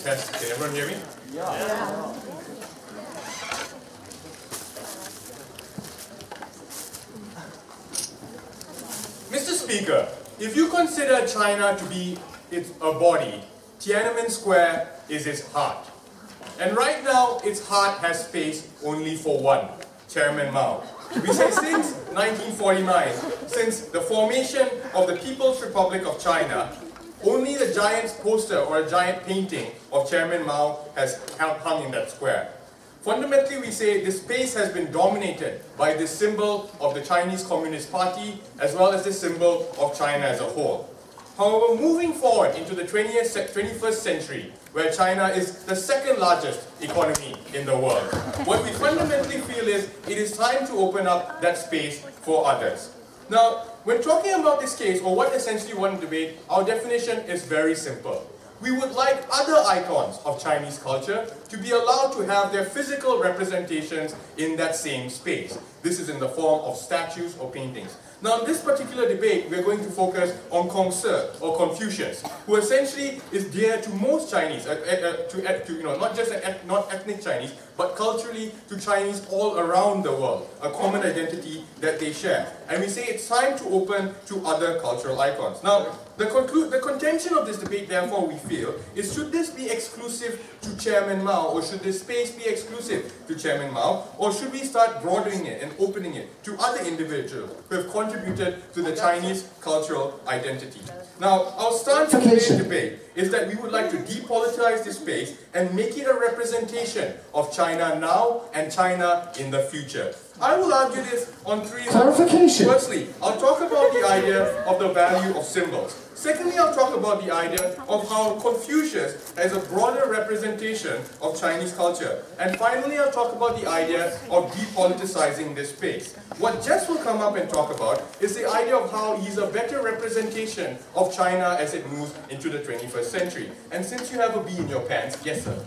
Test. Can everyone hear me? Yeah. Mr. Speaker, if you consider China to be a body, Tiananmen Square is its heart. And right now, its heart has space only for one, Chairman Mao. We say since 1949, since the formation of the People's Republic of China, only the giant poster or a giant painting of Chairman Mao has hung in that square. Fundamentally, we say this space has been dominated by this symbol of the Chinese Communist Party as well as the symbol of China as a whole. However, moving forward into the 21st century, where China is the second largest economy in the world, what we fundamentally feel is it is time to open up that space for others. Now, when talking about this case, or what essentially we want to debate, our definition is very simple. We would like other icons of Chinese culture to be allowed to have their physical representations in that same space. This is in the form of statues or paintings. Now, in this particular debate, we're going to focus on Confucius, or Confucius, who essentially is dear to most Chinese, not just not ethnic Chinese, but culturally to Chinese all around the world, a common identity that they share. And we say it's time to open to other cultural icons. Now, the contention of this debate, therefore, we feel, is should this be exclusive to Chairman Mao, or should this space be exclusive to Chairman Mao, or should we start broadening it and opening it to other individuals who have contributed to the Chinese cultural identity? Now, our stance in today's debate is that we would like to depoliticize this space and make it a representation of China now and China in the future. I will argue this on three levels. Firstly, I'll talk about the idea of the value of symbols. Secondly, I'll talk about the idea of how Confucius has a broader representation of Chinese culture. And finally, I'll talk about the idea of depoliticizing this space. What Jess will come up and talk about is the idea of how he's a better representation of China as it moves into the 21st century. And since you have a bee in your pants, yes sir.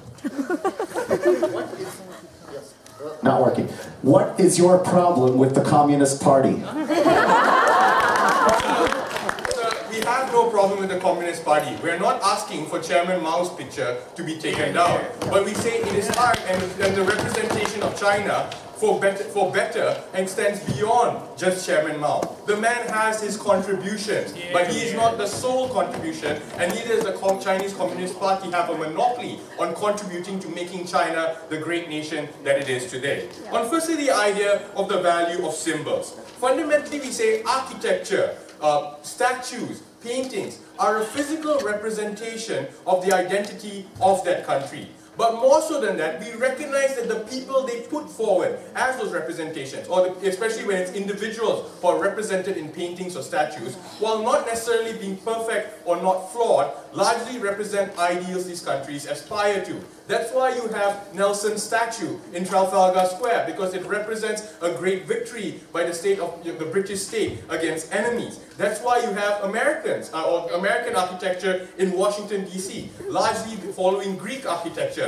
Not working. What is your problem with the Communist Party? We have no problem with the Communist Party. We're not asking for Chairman Mao's picture to be taken down. But we say it is time, and the representation of China for better extends beyond just Chairman Mao. The man has his contributions, but he is not the sole contribution, and neither does the Chinese Communist Party have a monopoly on contributing to making China the great nation that it is today. On firstly, the idea of the value of symbols. Fundamentally, we say architecture, statues, paintings are a physical representation of the identity of that country. But more so than that, we recognize that the people they put forward as those representations, especially when it's individuals who are represented in paintings or statues, while not necessarily being perfect or not flawed, largely represent ideals these countries aspire to. That's why you have Nelson's statue in Trafalgar Square, because it represents a great victory by the state of the British state against enemies. That's why you have American architecture in Washington, D.C., largely following Greek architecture.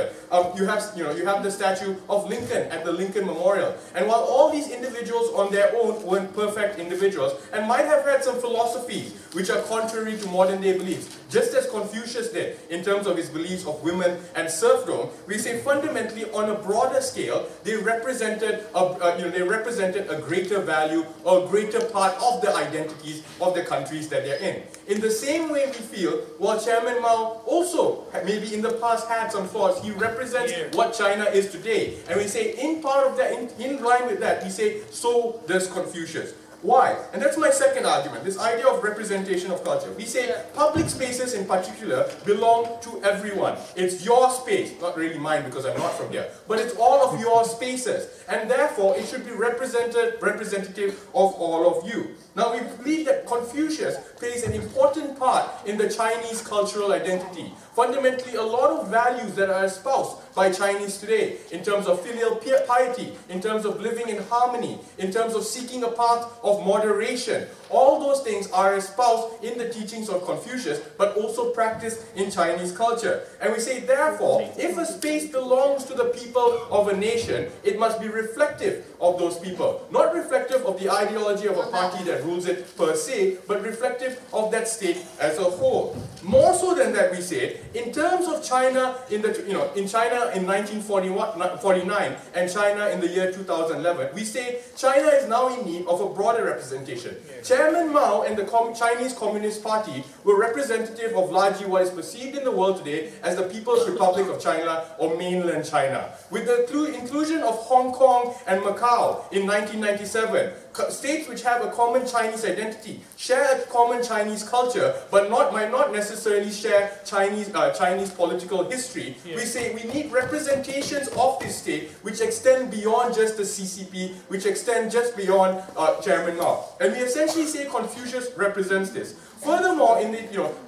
You have the statue of Lincoln at the Lincoln Memorial. And while all these individuals on their own weren't perfect individuals and might have had some philosophies which are contrary to modern day beliefs, just as Confucius did in terms of his beliefs of women and serfdom, we say fundamentally on a broader scale, they represented a greater value or a greater part of the identities of the countries that they're in. In the same way we feel, while Chairman Mao also maybe in the past had some flaws, he represents what China is today. And we say in part of that, in line with that, we say so does Confucius. Why? And that's my second argument, this idea of representation of culture. We say public spaces in particular belong to everyone. It's your space, not really mine because I'm not from here, but it's all of your spaces. And therefore, it should be representative of all of you. Now, we believe that Confucius plays an important part in the Chinese cultural identity. Fundamentally, a lot of values that are espoused by Chinese today, in terms of filial piety, in terms of living in harmony, in terms of seeking a path of of moderation. All those things are espoused in the teachings of Confucius, but also practiced in Chinese culture. And we say, therefore, if a space belongs to the people of a nation, it must be reflective of those people. Not reflective of the ideology of a party that rules it per se, but reflective of that state as a whole. More so than that, we say, in terms of China in China in 1949 and China in the year 2011, we say China is now in need of a broader representation. Chairman Mao and the Chinese Communist Party were representative of largely what is perceived in the world today as the People's Republic of China or mainland China. With the inclusion of Hong Kong and Macau in 1997, states which have a common Chinese identity, share a common Chinese culture, but might not necessarily share Chinese political history. We say we need representations of this state which extend beyond just the CCP, which extend just beyond Chairman Mao. And we essentially say Confucius represents this. Furthermore,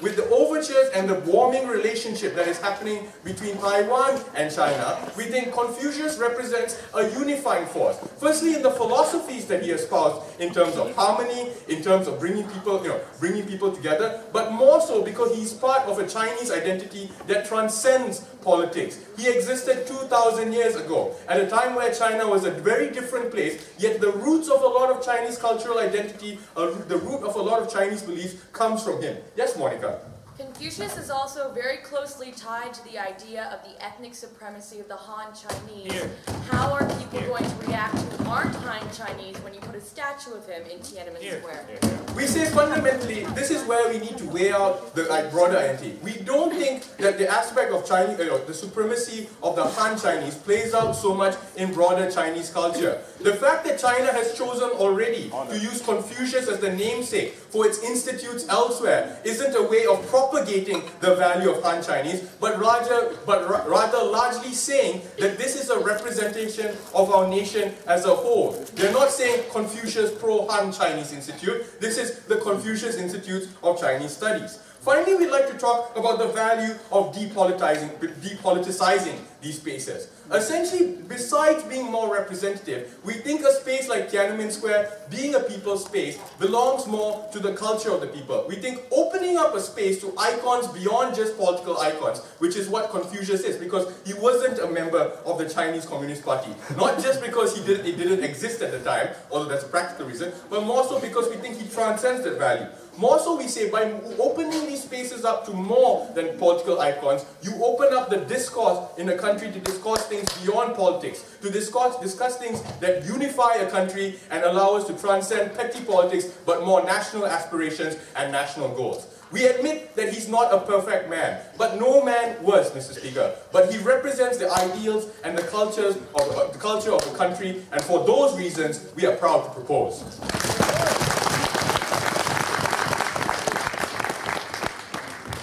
with the overtures and the warming relationship that is happening between Taiwan and China, we think Confucius represents a unifying force. Firstly, in the philosophies that he espoused in terms of harmony, in terms of bringing people together, but more so because he's part of a Chinese identity that transcends politics. He existed 2,000 years ago, at a time where China was a very different place, yet the roots of a lot of Chinese cultural identity, the root of a lot of Chinese beliefs comes from him. Yes, Monica? Confucius is also very closely tied to the idea of the ethnic supremacy of the Han Chinese. How are people going to react who aren't Han Chinese when you put a statue of him in Tiananmen Square? We say fundamentally, this is where we need to weigh out the broader identity. We don't think that the aspect of Chinese, the supremacy of the Han Chinese plays out so much in broader Chinese culture. The fact that China has chosen already to use Confucius as the namesake for its institutes elsewhere isn't a way of propagating the value of Han Chinese, but rather largely saying that this is a representation of our nation as a whole. They're not saying Confucius pro-Han Chinese Institute. This is the Confucius Institute of Chinese Studies. Finally, we'd like to talk about the value of depoliticizing these spaces. Essentially, besides being more representative, we think a space like Tiananmen Square, being a people's space, belongs more to the culture of the people. We think opening up a space to icons beyond just political icons, which is what Confucius is, because he wasn't a member of the Chinese Communist Party. Not just because it didn't exist at the time, although that's a practical reason, but more so because we think he transcends that value. More so, we say, by opening these spaces up to more than political icons, you open up the discourse in a country to discuss things beyond politics, to discuss things that unify a country and allow us to transcend petty politics, but more national aspirations and national goals. We admit that he's not a perfect man, but no man was, Mr. Speaker. But he represents the ideals and the culture of the country, and for those reasons, we are proud to propose.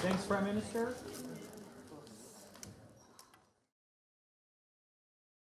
Thanks, Prime Minister.